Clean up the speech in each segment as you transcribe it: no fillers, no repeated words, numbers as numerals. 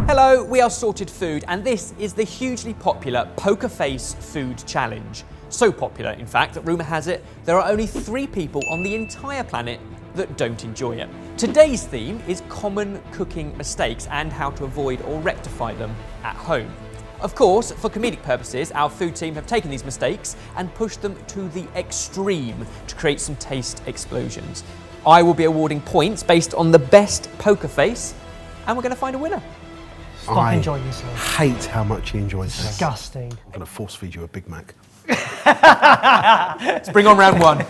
Hello, we are Sorted Food, and this is the hugely popular Poker Face Food Challenge. So popular, in fact, that rumour has it there are only 3 people on the entire planet that don't enjoy it. Today's theme is common cooking mistakes and how to avoid or rectify them at home. Of course, for comedic purposes, our food team have taken these mistakes and pushed them to the extreme to create some taste explosions. I will be awarding points based on the best poker face, and we're going to find a winner. Stop enjoying yourself. Hate how much he enjoys this. Disgusting. I'm going to force feed you a Big Mac. Let's bring on round 1.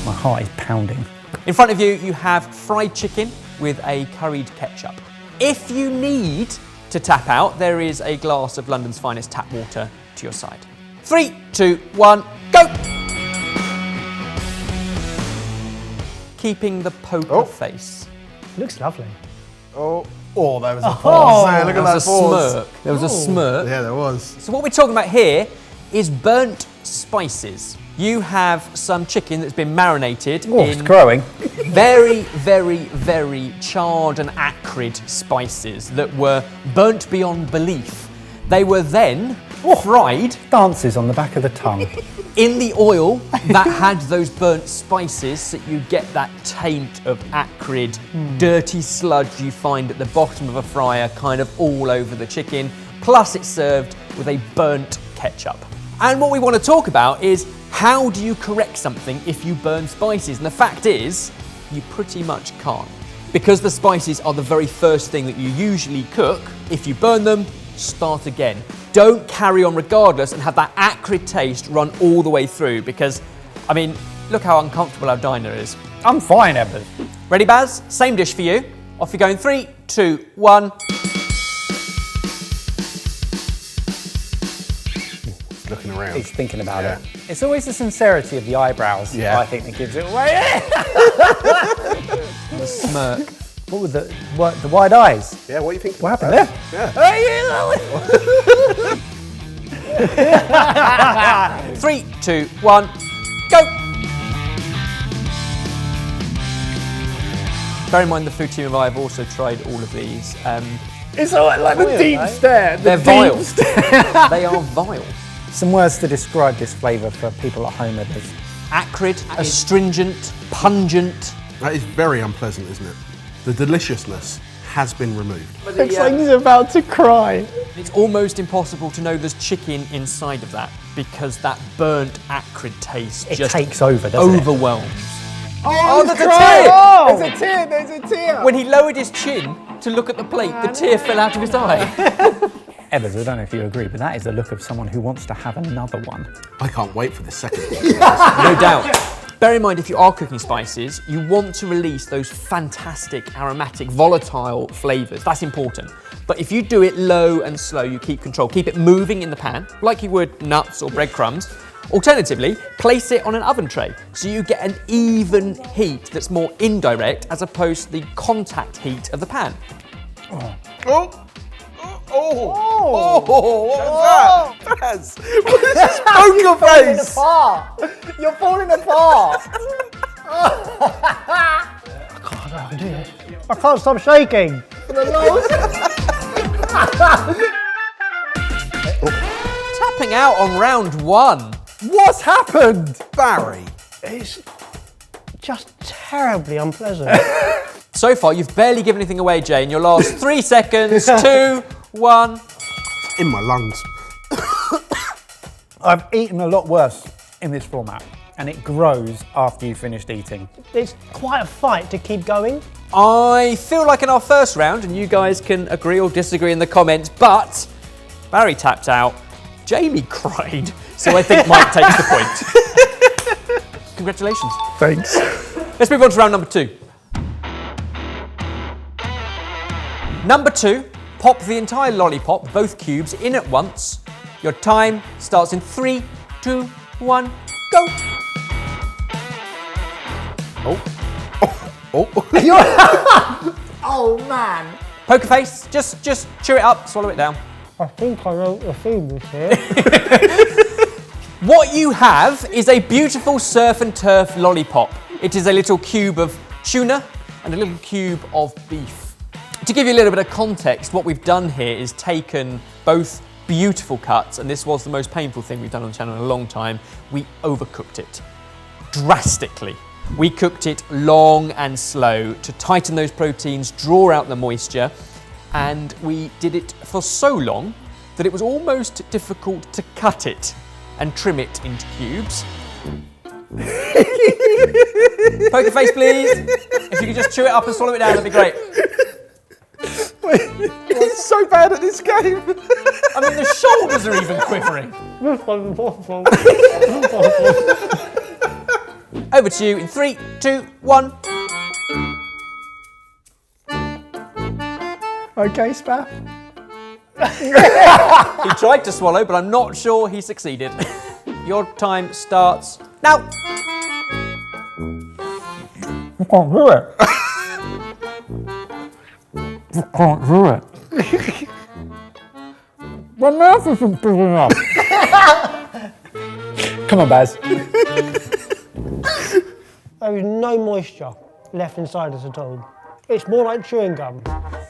My heart is pounding. In front of you, you have fried chicken with a curried ketchup. If you need to tap out, there is a glass of London's finest tap water to your side. 3, 2, 1, go! Keeping the poker face. Looks lovely. Oh, there was a pause there. Look at that pause. Smirk. There was a smirk. Yeah, there was. So what we're talking about here is burnt spices. You have some chicken that's been marinated It's in growing. very, very, very charred and acrid spices that were burnt beyond belief. They were then fried Dances on the back of the tongue. in the oil that had those burnt spices, so you get that taint of acrid, dirty sludge you find at the bottom of a fryer kind of all over the chicken, plus it's served with a burnt ketchup. And what we want to talk about is how do you correct something if you burn spices? And the fact is, you pretty much can't. Because the spices are the very first thing that you usually cook, if you burn them, start again. Don't carry on regardless and have that acrid taste run all the way through because, I mean, look how uncomfortable our diner is. I'm fine, Evans. Ready, Baz? Same dish for you. Off you go in 3, 2, 1. Looking around. He's thinking about it. It's always the sincerity of the eyebrows, I think, that gives it away. The smirk. What was the wide eyes? Yeah, what do you think? What happened there? Yeah. 3, 2, 1, go! Bear in mind the food team and I have also tried all of these. It's like the deep stare. They're vile. They are vile. Some words to describe this flavour for people at home. There's Acrid, astringent, pungent. That is very unpleasant, isn't it? The deliciousness has been removed. Looks like he's about to cry. It's almost impossible to know there's chicken inside of that because that burnt, acrid taste just takes over, doesn't it? overwhelms. Oh, there's a tear! There's a tear, there's a tear! When he lowered his chin to look at the plate, the tear fell out of his eye. Evans, I don't know if you agree, but that is the look of someone who wants to have another one. I can't wait for the second one. No doubt. Bear in mind, if you are cooking spices, you want to release those fantastic, aromatic, volatile flavours. That's important. But if you do it low and slow, you keep control. Keep it moving in the pan, like you would nuts or breadcrumbs. Alternatively, place it on an oven tray so you get an even heat that's more indirect as opposed to the contact heat of the pan. What was that? Baz, what is this poker face? You're falling apart! I can't stop shaking. Tapping out on round 1. What's happened? Barry. It's just terribly unpleasant. So far, you've barely given anything away, Jay. In your last 3 seconds, 2, 1. In my lungs. I've eaten a lot worse in this format, and it grows after you've finished eating. It's quite a fight to keep going. I feel like in our first round, and you guys can agree or disagree in the comments, but Barry tapped out, Jamie cried, so I think Mike takes the point. Congratulations. Thanks. Let's move on to round number 2. Number 2, pop the entire lollipop, both cubes, in at once. Your time starts in 3, 2, 1, go! Oh. Oh man. Poker face, just chew it up, swallow it down. I think I know what the theme is here. What you have is a beautiful surf and turf lollipop. It is a little cube of tuna and a little cube of beef. To give you a little bit of context, what we've done here is taken both beautiful cuts, and this was the most painful thing we've done on the channel in a long time. We overcooked it drastically. We cooked it long and slow to tighten those proteins, draw out the moisture, and we did it for so long that it was almost difficult to cut it and trim it into cubes. Poker face, please. If you could just chew it up and swallow it down, that'd be great. He's so bad at this game. I mean, the shoulders are even quivering. This one's impossible. Over to you in 3, 2, 1. Okay, Spaf. He tried to swallow, but I'm not sure he succeeded. Your time starts now. I can't do it. I can't do it. My mouth isn't big enough. Come on, Baz. There is no moisture left inside us at all. It's more like chewing gum.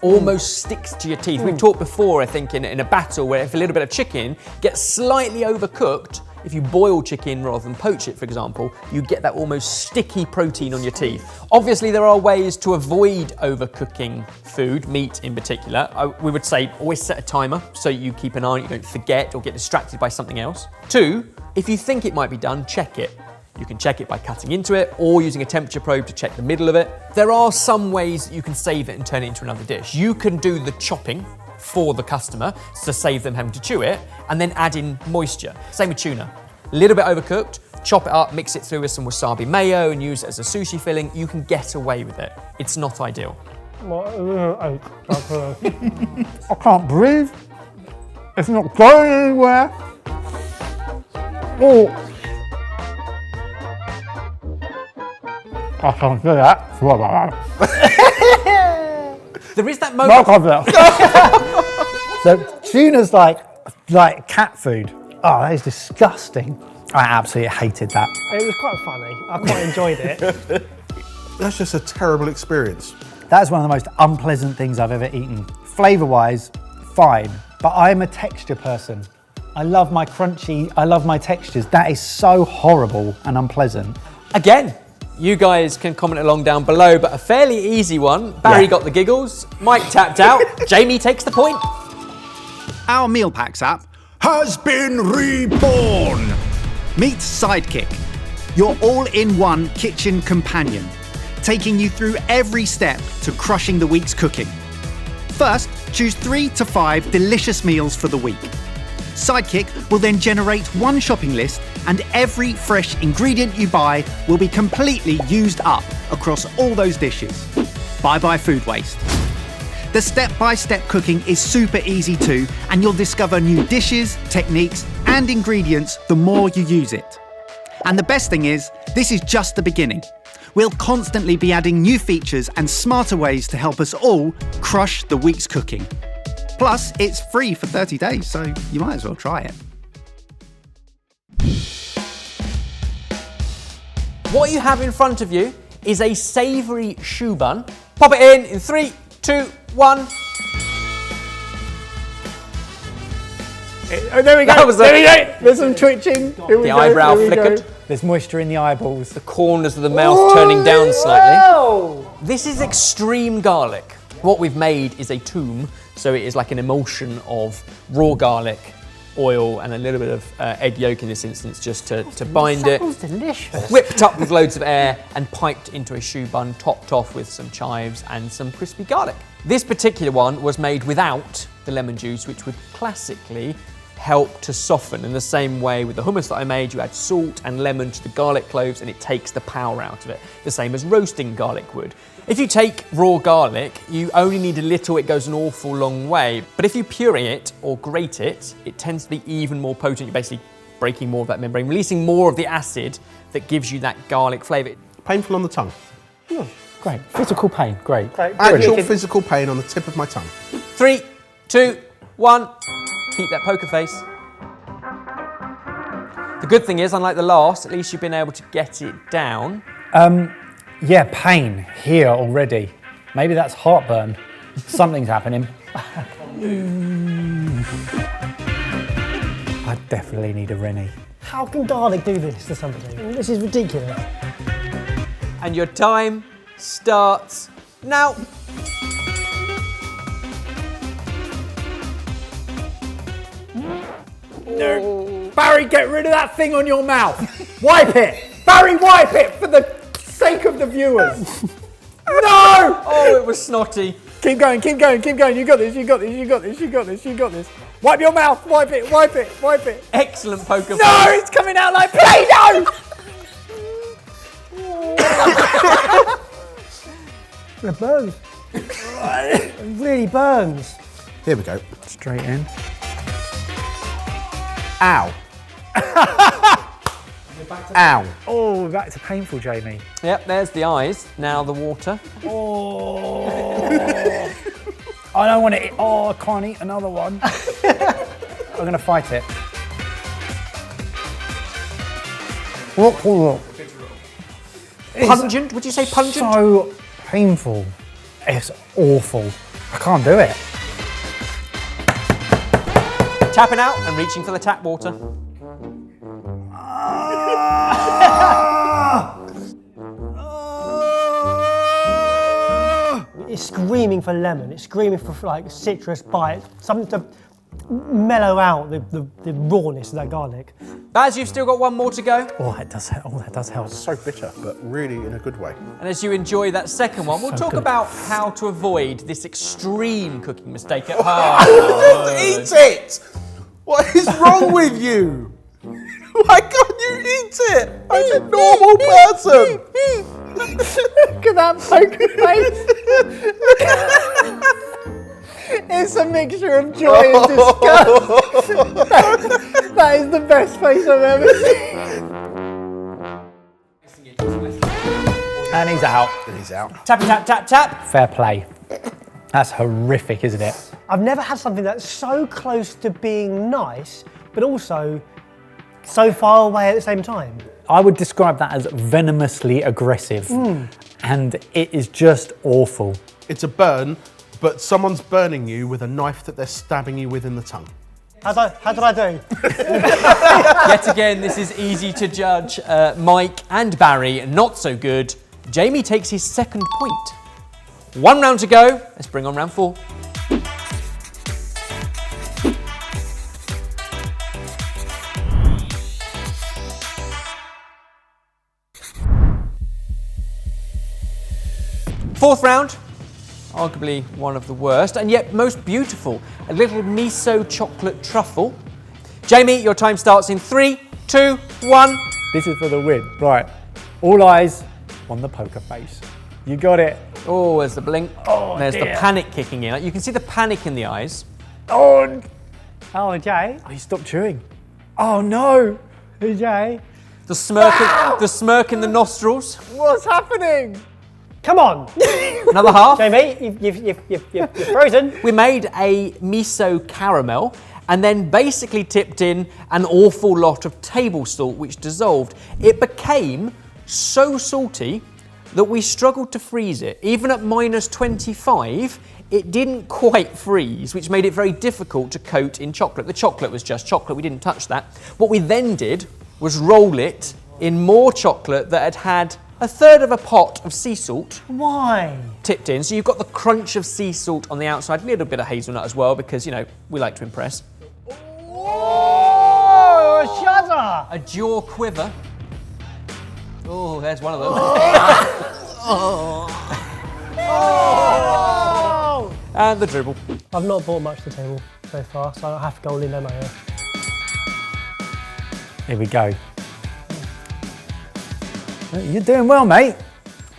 Almost sticks to your teeth. We've talked before, I think, in a battle where if a little bit of chicken gets slightly overcooked, if you boil chicken rather than poach it, for example, you get that almost sticky protein on your teeth. Obviously, there are ways to avoid overcooking food, meat in particular. We would say always set a timer so you keep an eye on it, you don't forget or get distracted by something else. 2, if you think it might be done, check it. You can check it by cutting into it or using a temperature probe to check the middle of it. There are some ways that you can save it and turn it into another dish. You can do the chopping for the customer to save them having to chew it and then add in moisture. Same with tuna. A little bit overcooked, chop it up, mix it through with some wasabi mayo and use it as a sushi filling. You can get away with it. It's not ideal. I can't breathe. It's not going anywhere. Oh. I can't do that. There is that No, I moment. can't do that. So tuna's like cat food. Oh, that is disgusting. I absolutely hated that. It was quite funny. I quite enjoyed it. That's just a terrible experience. That's one of the most unpleasant things I've ever eaten. Flavour-wise, fine, but I'm a texture person. I love my crunchy, I love my textures. That is so horrible and unpleasant. Again, you guys can comment along down below, but a fairly easy one. Barry got the giggles, Mike tapped out, Jamie takes the point. Our Meal Packs app has been reborn. Meet Sidekick, your all-in-one kitchen companion, taking you through every step to crushing the week's cooking. First, choose 3 to 5 delicious meals for the week. Sidekick will then generate one shopping list, and every fresh ingredient you buy will be completely used up across all those dishes. Bye-bye food waste. The step-by-step cooking is super easy too, and you'll discover new dishes, techniques, and ingredients the more you use it. And the best thing is, this is just the beginning. We'll constantly be adding new features and smarter ways to help us all crush the week's cooking. Plus, it's free for 30 days, so you might as well try it. What you have in front of you is a savoury choux bun. Pop it in 3, 2, 1. Oh, there we go. That was there we go. There's some twitching. Here we The go, eyebrow here we go. flickered. There's moisture in the eyeballs. The corners of the mouth turning down slightly. Oh! This is extreme garlic. What we've made is a toum, so it is like an emulsion of raw garlic, oil, and a little bit of egg yolk in this instance, just to bind it. Sounds delicious. Whipped up with loads of air and piped into a choux bun, topped off with some chives and some crispy garlic. This particular one was made without the lemon juice, which would classically help to soften. In the same way with the hummus that I made, you add salt and lemon to the garlic cloves and it takes the power out of it. The same as roasting garlic would. If you take raw garlic, you only need a little, it goes an awful long way. But if you puree it or grate it, it tends to be even more potent. You're basically breaking more of that membrane, releasing more of the acid that gives you that garlic flavour. Painful on the tongue. Great. Physical pain. Great. Actual physical pain on the tip of my tongue. 3, 2, 1. Keep that poker face. The good thing is, unlike the last, at least you've been able to get it down. Yeah, pain here already. Maybe that's heartburn. Something's happening. I definitely need a Rennie. How can garlic do this to somebody? This is ridiculous. And your time starts now. No. Barry, get rid of that thing on your mouth. Wipe it. Barry, wipe it for the sake of the viewers. No! Oh, it was snotty. Keep going, keep going, keep going. You got this, you got this, you got this, you got this, you got this. Wipe your mouth, wipe it, wipe it, wipe it. Excellent poker face. No, it's coming out like Play-Doh! It burns. It really burns. Here we go. Straight in. Ow. Ow. Oh, back to painful, Jamie. Yep, there's the eyes. Now the water. Oh. I don't want to eat. Oh, I can't eat another one. I'm going to fight it. Pungent? Would you say pungent? So painful. It's awful. I can't do it. Tapping out and reaching for the tap water. It's screaming for lemon. It's screaming for like citrus bite, something to mellow out the rawness of that garlic. Baz, you've still got one more to go. Oh, that does help. Oh, that does help. So bitter, but really in a good way. And as you enjoy that second one, we'll So talk good. about how to avoid this extreme cooking mistake at home. Eat it! What is wrong with you? Why can't you eat it? I'm a normal person. Look at that poker face. It's a mixture of joy and disgust. That is the best face I've ever seen. And he's out. He's out. Tappy tap tap tap. Fair play. That's horrific, isn't it? I've never had something that's so close to being nice, but also so far away at the same time. I would describe that as venomously aggressive. And it is just awful. It's a burn, but someone's burning you with a knife that they're stabbing you with in the tongue. How did I do? Yet again, this is easy to judge. Mike and Barry, not so good. Jamie takes his second point. 1 round to go. Let's bring on round 4. Fourth round, arguably one of the worst, and yet most beautiful. A little miso chocolate truffle. Jamie, your time starts in 3, 2, 1. This is for the win. Right. All eyes on the poker face. You got it. Oh, there's the blink. Oh, there's dear. the panic kicking in. You can see the panic in the eyes. Oh, Oh, Jay. you stopped chewing. Oh no. Jay. The smirk in the nostrils. What's happening? Come on. Another half. Jamie, you've frozen. We made a miso caramel and then basically tipped in an awful lot of table salt which dissolved. It became so salty that we struggled to freeze it. Even at -25, it didn't quite freeze, which made it very difficult to coat in chocolate. The chocolate was just chocolate, we didn't touch that. What we then did was roll it in more chocolate that had had a third of a pot of sea salt Why? tipped in. So you've got the crunch of sea salt on the outside, a little bit of hazelnut as well, because, you know, we like to impress. Oh, shudder. A jaw quiver. Oh, there's one of them. Oh. And the dribble. I've not bought much to the table so far, so I have to go all in there, mate. Here we go. You're doing well, mate.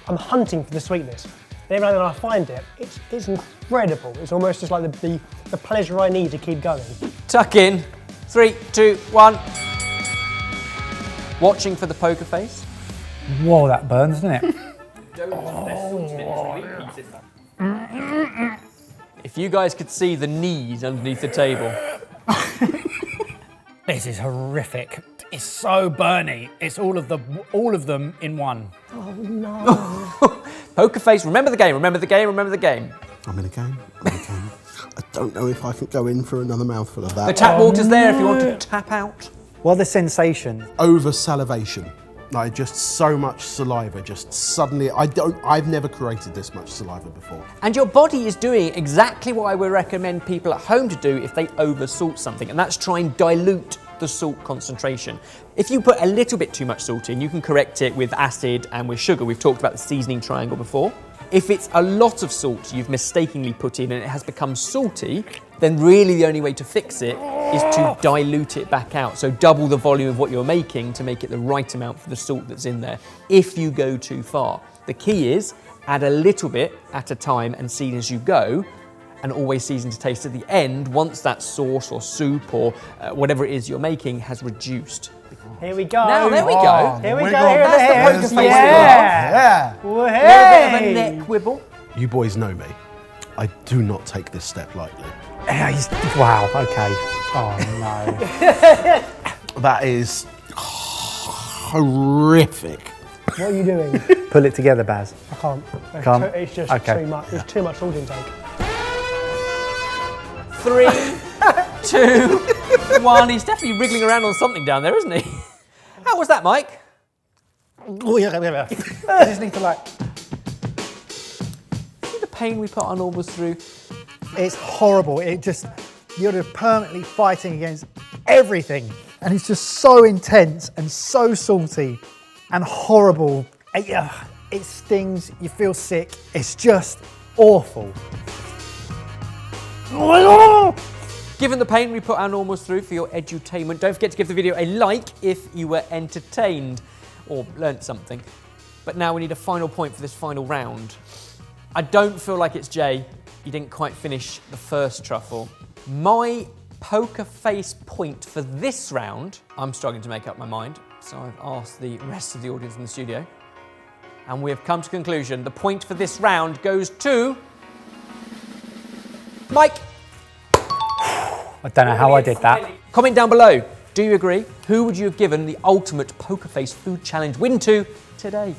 I'm hunting for the sweetness. And every time I find it, it's incredible. It's almost just like the pleasure I need to keep going. Tuck in. 3, 2, 1. Watching for the poker face. Whoa, that burns, doesn't it? If you guys could see the knees underneath the table. This is horrific. It's so burny. It's all of them in one. Oh no. Poker face, remember the game, remember the game, remember the game. I'm in a game. I don't know if I can go in for another mouthful of that. The tap water's there if you want to tap out. What are the sensations? Over salivation. Like just so much saliva, just suddenly, I've never created this much saliva before. And your body is doing exactly what I would recommend people at home to do if they over salt something, and that's try and dilute the salt concentration. If you put a little bit too much salt in, you can correct it with acid and with sugar. We've talked about the seasoning triangle before. If it's a lot of salt you've mistakenly put in and it has become salty, then really the only way to fix it is to dilute it back out. So double the volume of what you're making to make it the right amount for the salt that's in there, if you go too far. The key is add a little bit at a time and season as you go, and always season to taste at the end once that sauce or soup or whatever it is you're making has reduced. Here we go. Now, there we go. Here we go. That's the poker face we love. Yeah. A little bit of a neck wibble. You boys know me. I do not take this step lightly. Wow, okay. Oh no. That is horrific. What are you doing? Pull it together, Baz. I can't. Can't? It's just Okay. too much. There's too much salt intake. 3, 2, 1. He's definitely wriggling around on something down there, isn't he? How was that, Mike? Oh yeah. I just need to like. See the pain we put our normals through? It's horrible. You're just permanently fighting against everything. And it's just so intense and so salty and horrible. It stings, you feel sick. It's just awful. Given the pain we put our normals through for your edutainment, don't forget to give the video a like if you were entertained or learnt something. But now we need a final point for this final round. I don't feel like it's Jay. You didn't quite finish the first truffle. My poker face point for this round, I'm struggling to make up my mind, so I've asked the rest of the audience in the studio, and we have come to a conclusion. The point for this round goes to Mike. I don't know how I did that. Comment down below. Do you agree? Who would you have given the ultimate poker face food challenge win to today?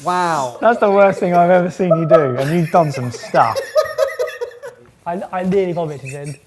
Wow. That's the worst thing I've ever seen you do, and you've done some stuff. I nearly vomited in.